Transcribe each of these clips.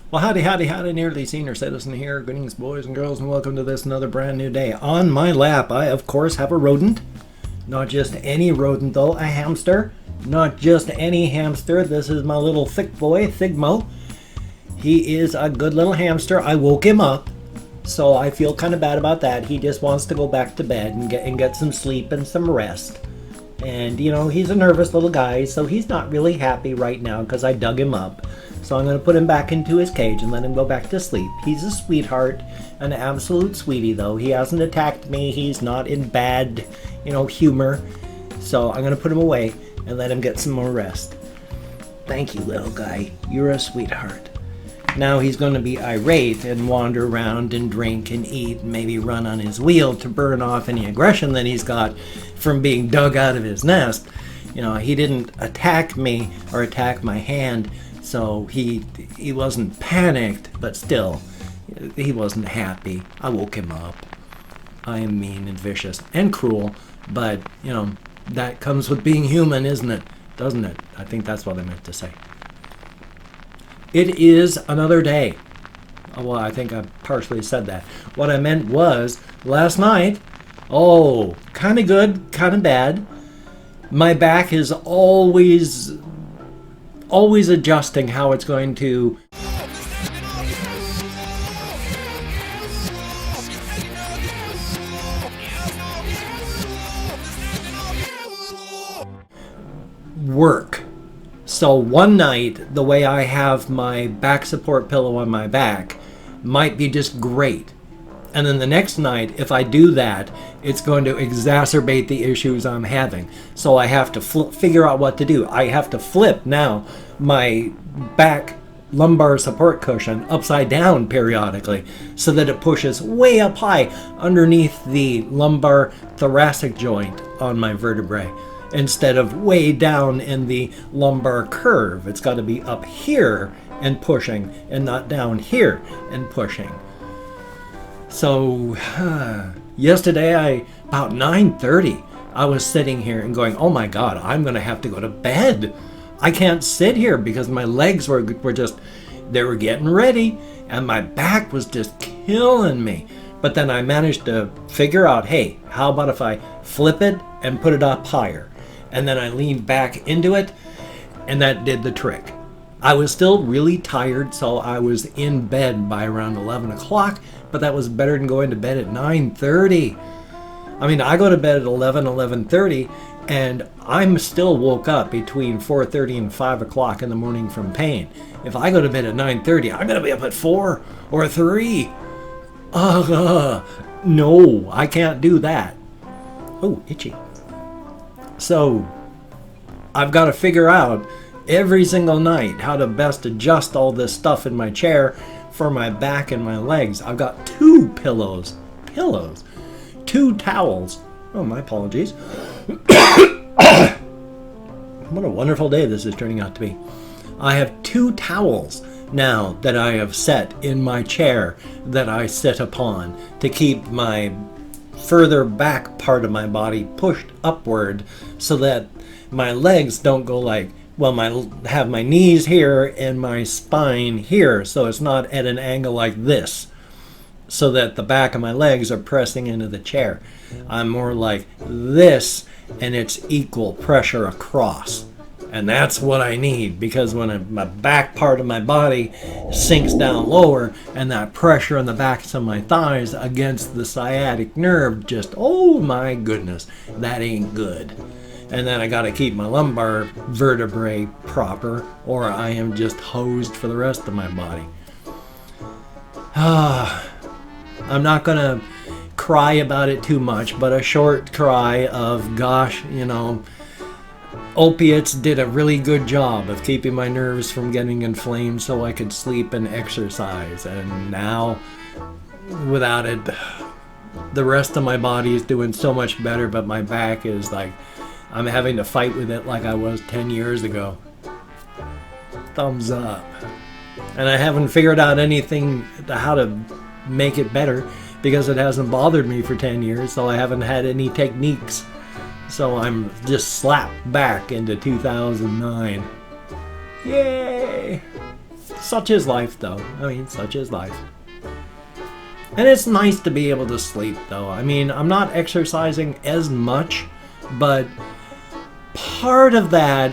Well, howdy, howdy, howdy, nearly senior citizen here. Greetings, boys and girls, and welcome to this another brand new day. On my lap, I, of course, have a rodent. Not just any rodent, though, a hamster. Not just any hamster. This is my little thick boy, Thigmo. He is a good little hamster. I woke him up, so I feel kind of bad about that. He just wants to go back to bed and get some sleep and some rest. And, you know, he's a nervous little guy, so he's not really happy right now because I dug him up. So I'm going to put him back into his cage and let him go back to sleep. He's a sweetheart, an absolute sweetie, though. He hasn't attacked me. He's not in bad, humor. So I'm going to put him away and let him get some more rest. Thank you, little guy. You're a sweetheart. Now he's going to be irate and wander around and drink and eat and maybe run on his wheel to burn off any aggression that he's got from being dug out of his nest. He didn't attack me or attack my hand, so he wasn't panicked, but still, he wasn't happy. I woke him up. I am mean and vicious and cruel, but, that comes with being human, isn't it? Doesn't it? I think that's what I meant to say. It is another day. Well, I think I partially said that. What I meant was, last night, kind of good, kind of bad. My back is always adjusting how it's going to work. So one night, the way I have my back support pillow on my back might be just great. And then the next night, if I do that, it's going to exacerbate the issues I'm having. So I have to figure out what to do. I have to flip now my back lumbar support cushion upside down periodically so that it pushes way up high underneath the lumbar thoracic joint on my vertebrae instead of way down in the lumbar curve. It's got to be up here and pushing and not down here and pushing. So yesterday, about 9:30, I was sitting here and going, oh my God, I'm going to have to go to bed. I can't sit here because my legs were they were getting ready and my back was just killing me. But then I managed to figure out, hey, how about if I flip it and put it up higher? And then I leaned back into it and that did the trick. I was still really tired, so I was in bed by around 11 o'clock, but that was better than going to bed at 9:30. I mean, I go to bed at 11:30, and I'm still woke up between 4:30 and 5 o'clock in the morning from pain. If I go to bed at 9:30, I'm going to be up at 4 or 3. No, I can't do that. Oh, itchy. So, I've got to figure out every single night how to best adjust all this stuff in my chair for my back and my legs. I've got 2 pillows, 2 towels. Oh, my apologies. What a wonderful day this is turning out to be. I have 2 towels now that I have set in my chair that I sit upon to keep my further back part of my body pushed upward so that my legs don't go like, have my knees here and my spine here, so it's not at an angle like this, so that the back of my legs are pressing into the chair. I'm more like this, and it's equal pressure across. And that's what I need, because when my back part of my body sinks down lower, and that pressure on the backs of my thighs against the sciatic nerve, just, oh my goodness, that ain't good. And then I got to keep my lumbar vertebrae proper, or I am just hosed for the rest of my body. I'm not going to cry about it too much, but a short cry of, gosh, opiates did a really good job of keeping my nerves from getting inflamed so I could sleep and exercise. And now, without it, the rest of my body is doing so much better, but my back is like, I'm having to fight with it like I was 10 years ago. Thumbs up. And I haven't figured out anything how to make it better because it hasn't bothered me for 10 years, so I haven't had any techniques. So I'm just slapped back into 2009. Yay! such is life, though. I mean, such is life. And it's nice to be able to sleep, though. I mean, I'm not exercising as much, but part of that,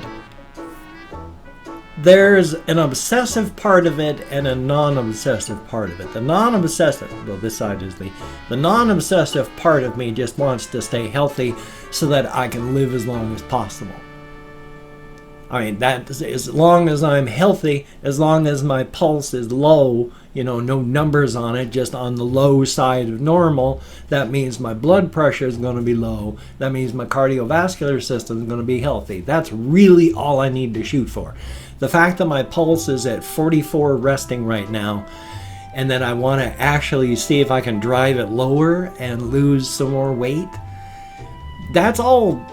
there's an obsessive part of it and a non-obsessive part of it. The non-obsessive, well, this side is the non-obsessive part of me just wants to stay healthy so that I can live as long as possible. I mean, that is, as long as I'm healthy, as long as my pulse is low, you know, no numbers on it, just on the low side of normal, that means my blood pressure is going to be low. That means my cardiovascular system is going to be healthy. That's really all I need to shoot for. The fact that my pulse is at 44 resting right now, and that I want to actually see if I can drive it lower and lose some more weight, that's all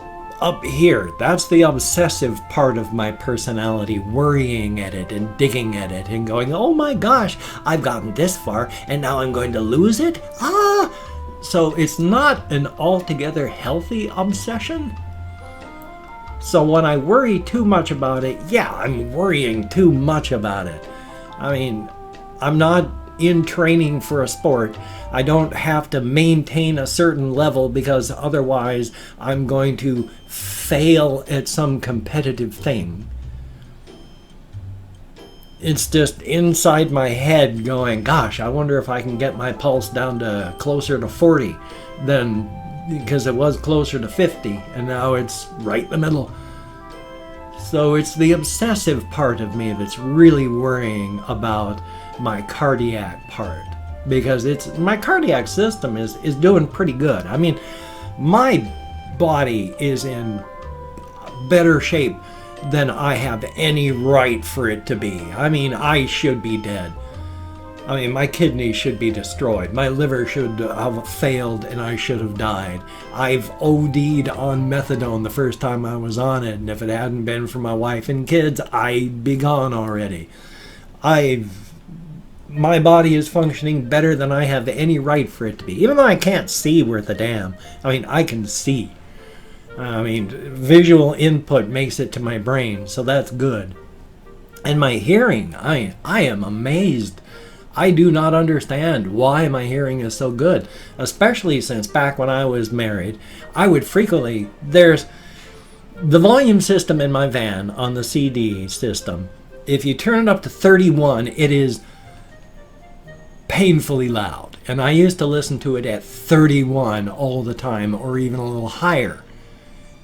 up here. That's the obsessive part of my personality, worrying at it and digging at it and going, oh my gosh, I've gotten this far and now I'm going to lose it? So it's not an altogether healthy obsession. So when I worry too much about it, yeah, I'm worrying too much about it. I mean, I'm not in training for a sport. I don't have to maintain a certain level because otherwise I'm going to fail at some competitive thing. It's just inside my head going, gosh, I wonder if I can get my pulse down to closer to 40 than, because it was closer to 50 and now it's right in the middle. So it's the obsessive part of me that's really worrying about my cardiac part, because it's my cardiac system is doing pretty good. I mean, my body is in better shape than I have any right for it to be. I mean, I should be dead. I mean, my kidneys should be destroyed. My liver should have failed and I should have died. I've OD'd on methadone the first time I was on it, and if it hadn't been for my wife and kids, I'd be gone already. My body is functioning better than I have any right for it to be. Even though I can't see worth a damn. I mean, I can see. I mean, visual input makes it to my brain, so that's good. And my hearing, I am amazed. I do not understand why my hearing is so good, especially since back when I was married, I would frequently, there's the volume system in my van on the CD system. If you turn it up to 31, it is painfully loud. And I used to listen to it at 31 all the time, or even a little higher.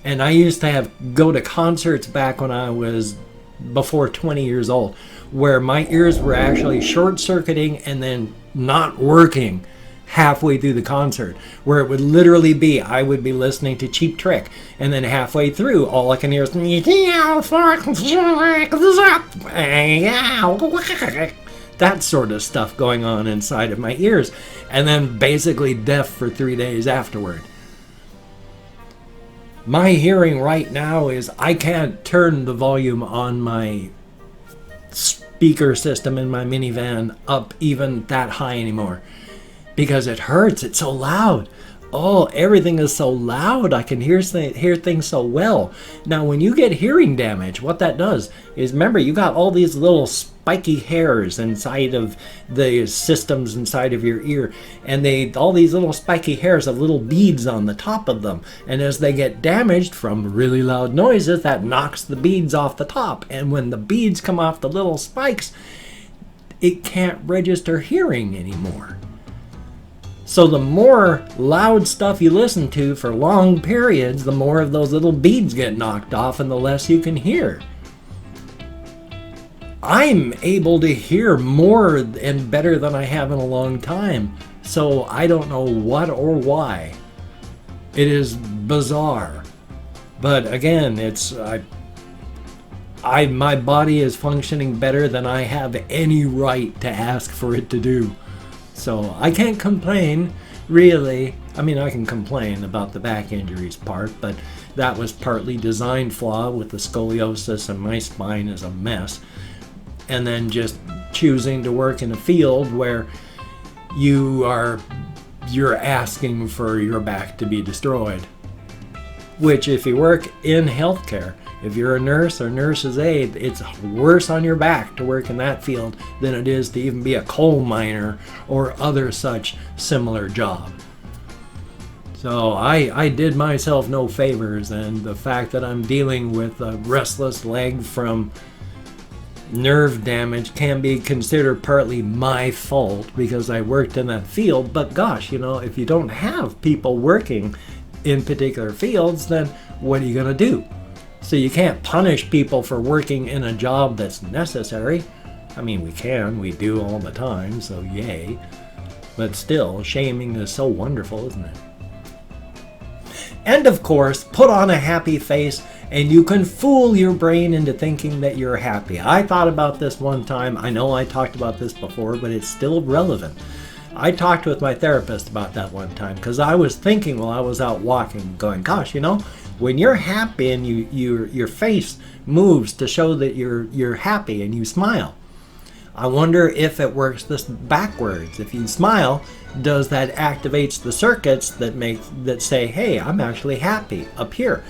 And I used to go to concerts back when I was before 20 years old, where my ears were actually short-circuiting and then not working halfway through the concert, where it would literally be, I would be listening to Cheap Trick, and then halfway through, all I can hear is that sort of stuff going on inside of my ears, and then basically deaf for 3 days afterward. My hearing right now is, I can't turn the volume on my speaker system in my minivan up even that high anymore, because it hurts. It's so loud. Oh, everything is so loud. I can hear things so well. Now, when you get hearing damage, what that does is, remember, you got all these little spiky hairs inside of the systems inside of your ear, and all these little spiky hairs have little beads on the top of them. And as they get damaged from really loud noises, that knocks the beads off the top. And when the beads come off the little spikes, it can't register hearing anymore. So the more loud stuff you listen to for long periods, the more of those little beads get knocked off and the less you can hear. I'm able to hear more and better than I have in a long time. So I don't know what or why. It is bizarre. But again, my body is functioning better than I have any right to ask for it to do. So I can't complain, really. I mean, I can complain about the back injuries part, but that was partly design flaw with the scoliosis, and my spine is a mess. And then just choosing to work in a field where you're asking for your back to be destroyed. Which, if you work in healthcare, If you're a nurse or nurse's aide, it's worse on your back to work in that field than it is to even be a coal miner or other such similar job. So I did myself no favors, and the fact that I'm dealing with a restless leg from nerve damage can be considered partly my fault because I worked in that field. But gosh, if you don't have people working in particular fields, then what are you going to do? So you can't punish people for working in a job that's necessary. I mean, we do all the time, so yay. But still, shaming is so wonderful, isn't it? And of course, put on a happy face and you can fool your brain into thinking that you're happy. I thought about this one time. I know I talked about this before, but it's still relevant. I talked with my therapist about that one time because I was thinking while I was out walking, going, gosh, when you're happy and your face moves to show that you're happy and you smile, I wonder if it works this backwards. If you smile, does that activates the circuits that say, hey, I'm actually happy up here?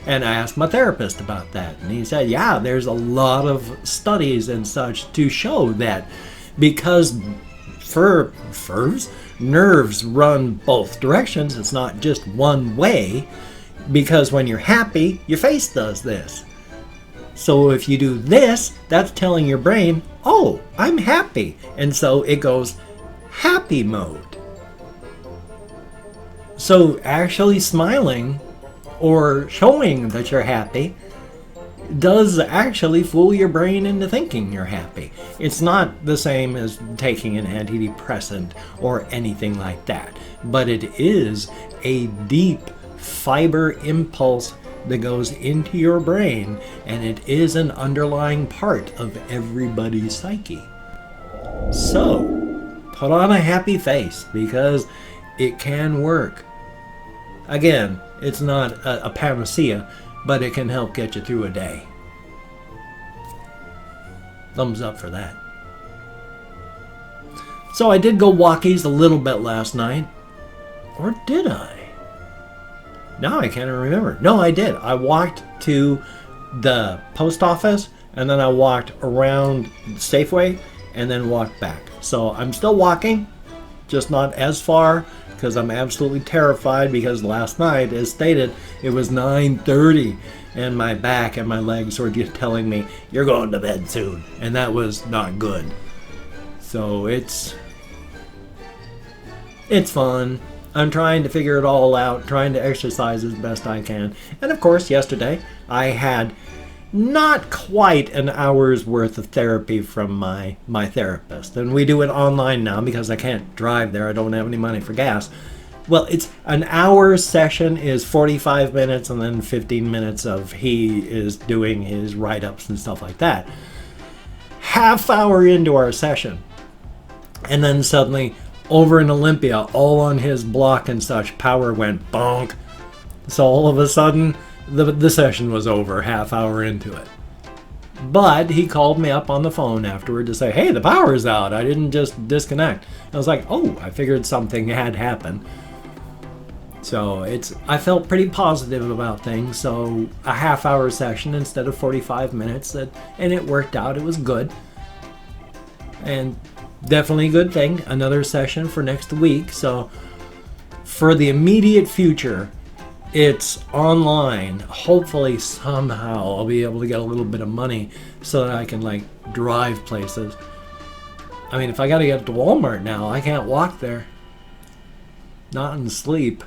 And I asked my therapist about that, and he said, yeah, there's a lot of studies and such to show that because nerves run both directions. It's not just one way, because when you're happy, your face does this. So if you do this, that's telling your brain, oh, I'm happy. And so it goes happy mode. So actually smiling or showing that you're happy does actually fool your brain into thinking you're happy. It's not the same as taking an antidepressant or anything like that, but it is a deep fiber impulse that goes into your brain, and it is an underlying part of everybody's psyche. So, put on a happy face because it can work. Again, it's not a panacea, but it can help get you through a day. Thumbs up for that. So I did go walkies a little bit last night. Or did I? Now I can't even remember. No, I did. I walked to the post office, and then I walked around Safeway, and then walked back. So I'm still walking, just not as far, because I'm absolutely terrified, because last night, as stated, it was 9:30, and my back and my legs were just telling me, you're going to bed soon, and that was not good. So it's fun. I'm trying to figure it all out, trying to exercise as best I can. And of course, yesterday, I had not quite an hour's worth of therapy from my therapist. And we do it online now because I can't drive there. I don't have any money for gas. Well, it's an hour session is 45 minutes, and then 15 minutes of he is doing his write-ups and stuff like that. Half hour into our session, and then suddenly over in Olympia, all on his block and such, power went bonk. So all of a sudden, the session was over half hour into it. But he called me up on the phone afterward to say, hey, the power's out. I didn't just disconnect. I was like, oh, I figured something had happened. So I felt pretty positive about things. So a half hour session instead of 45 minutes, and it worked out. It was good. And definitely a good thing. Another session for next week. So for the immediate future, it's online. Hopefully somehow I'll be able to get a little bit of money so that I can drive places. I mean, if I gotta get to Walmart now, I can't walk there. Not in sleep.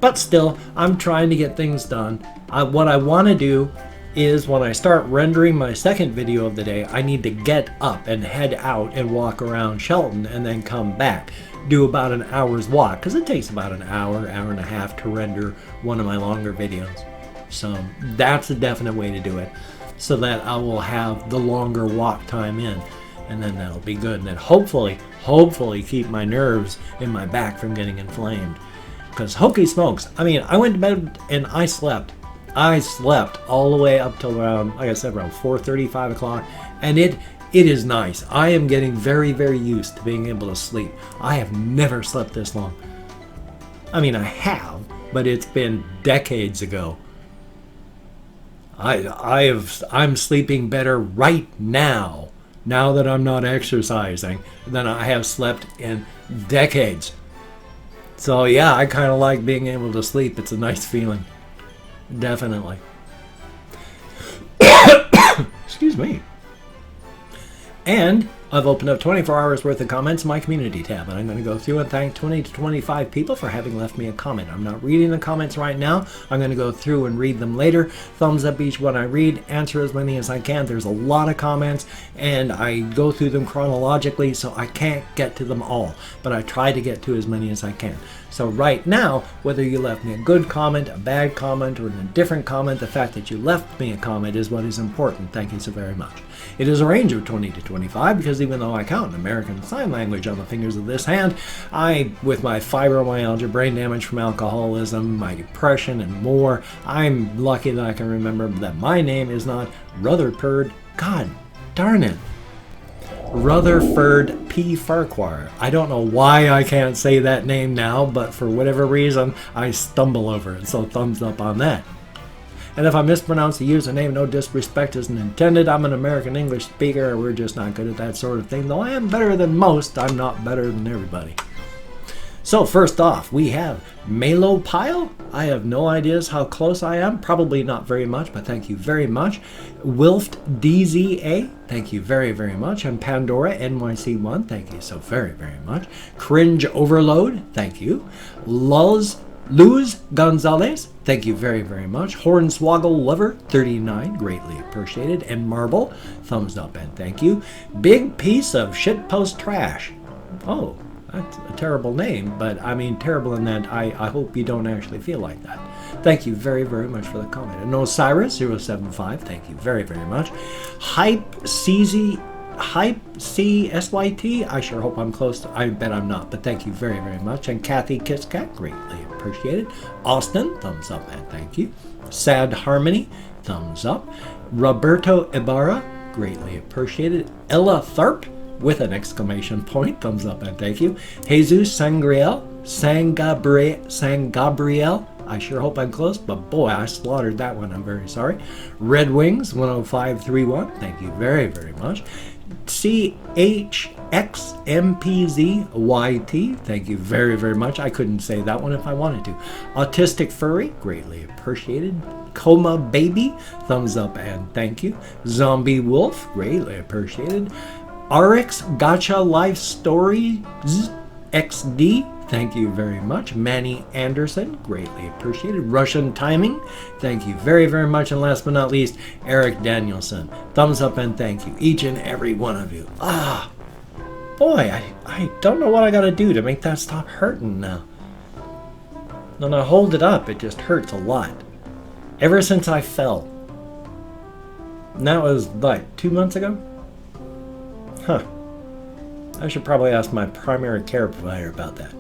But still, I'm trying to get things done. What I want to do is when I start rendering my second video of the day, I need to get up and head out and walk around Shelton and then come back. Do about an hour's walk, because it takes about an hour and a half to render one of my longer videos. So that's a definite way to do it, so that I will have the longer walk time in, and then that'll be good. And then hopefully keep my nerves in my back from getting inflamed. Because hokey smokes, I mean, I went to bed and I slept all the way up till around, like I said, around 4:30, 5 o'clock, and it is nice. I am getting very, very used to being able to sleep. I have never slept this long. I mean, I have, but it's been decades ago. I'm sleeping better right now that I'm not exercising, than I have slept in decades. So yeah, I kind of like being able to sleep. It's a nice feeling. Definitely. Excuse me. And I've opened up 24 hours worth of comments in my community tab, and I'm going to go through and thank 20 to 25 people for having left me a comment. I'm not reading the comments right now. I'm going to go through and read them later. Thumbs up each one I read, answer as many as I can. There's a lot of comments, and I go through them chronologically, so I can't get to them all, but I try to get to as many as I can. So right now, whether you left me a good comment, a bad comment, or an indifferent comment, the fact that you left me a comment is what is important. Thank you so very much. It is a range of 20 to 25 because even though I count in American Sign Language on the fingers of this hand, with my fibromyalgia, brain damage from alcoholism, my depression, and more, I'm lucky that I can remember that my name is not Rutherford. God darn it. Rutherford P. Farquhar. I don't know why I can't say that name now, but for whatever reason, I stumble over it, so thumbs up on that. And if I mispronounce the username, no disrespect isn't intended. I'm an American English speaker. We're just not good at that sort of thing. Though I am better than most, I'm not better than everybody. So first off, we have Melo Pile. I have no ideas how close I am. Probably not very much, but thank you very much. Wilft DZA, thank you very, very much. And Pandora NYC1, thank you so very, very much. Cringe Overload, thank you. Luz Gonzalez, thank you very, very much. Hornswoggle Lover 39, greatly appreciated. And Marble, thumbs up and thank you. Big Piece of Shitpost Trash. Oh, that's a terrible name, but I mean terrible in that I hope you don't actually feel like that. Thank you very, very much for the comment. And Osiris075, thank you very, very much. Hype CSYT, I sure hope I'm close. I bet I'm not, but thank you very, very much. And Kathy Kisscat, greatly appreciated. Austin, thumbs up and thank you. Sad Harmony, thumbs up. Roberto Ibarra, greatly appreciated. Ella Tharp, with an exclamation point, thumbs up and thank you. Jesus Sangriel, Sangabriel, I sure hope I'm close, but boy, I slaughtered that one, I'm very sorry. Red Wings 10531, thank you very, very much. CHXMPZYT, thank you very, very much. I couldn't say that one if I wanted to. Autistic Furry, greatly appreciated. Coma Baby, thumbs up and thank you. Zombie Wolf, greatly appreciated. RX Gacha Life Stories XD, thank you very much. Manny Anderson, greatly appreciated. Russian Timing, thank you very, very much. And last but not least, Eric Danielson, thumbs up and thank you, each and every one of you. Boy, I don't know what I gotta do to make that stop hurting now. When I hold it up, it just hurts a lot. Ever since I fell. And that was, like, 2 months ago? Huh. I should probably ask my primary care provider about that.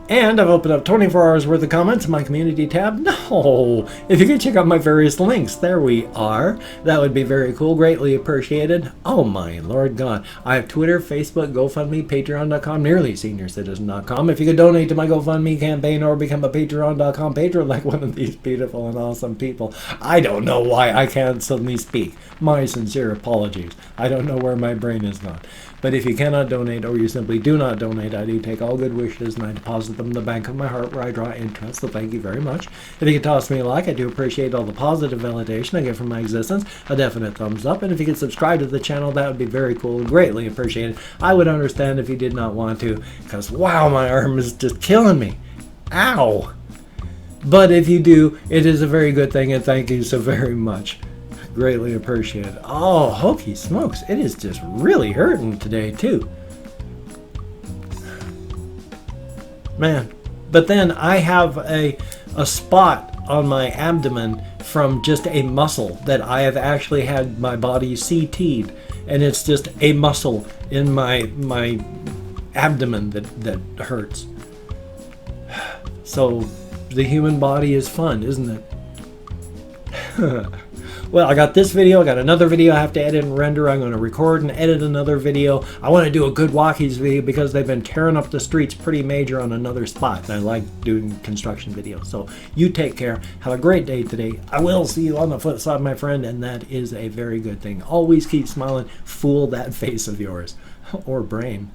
And I've opened up 24 hours worth of comments in my community tab. No! If you could check out my various links, there we are. That would be very cool, greatly appreciated. Oh my Lord God. I have Twitter, Facebook, GoFundMe, Patreon.com, NearlySeniorCitizen.com. If you could donate to my GoFundMe campaign or become a Patreon.com patron like one of these beautiful and awesome people. I don't know why I can't suddenly speak. My sincere apologies. I don't know where my brain is gone. But if you cannot donate or you simply do not donate, I do take all good wishes and I deposit them in the bank of my heart where I draw interest, so thank you very much. If you could toss me a like, I do appreciate all the positive validation I get from my existence, a definite thumbs up, and if you could subscribe to the channel, that would be very cool and greatly appreciated. I would understand if you did not want to, because wow, my arm is just killing me. Ow! But if you do, it is a very good thing, and thank you so very much. Greatly appreciated. Oh, hokey smokes, it is just really hurting today too. Man, but then I have a spot on my abdomen from just a muscle that I have actually had my body CT'd, and it's just a muscle in my abdomen that hurts. So the human body is fun, isn't it? Well, I got this video, I got another video I have to edit and render. I'm going to record and edit another video. I want to do a good walkies video because they've been tearing up the streets pretty major on another spot. And I like doing construction videos. So you take care. Have a great day today. I will see you on the flip side, my friend, and that is a very good thing. Always keep smiling. Fool that face of yours or brain.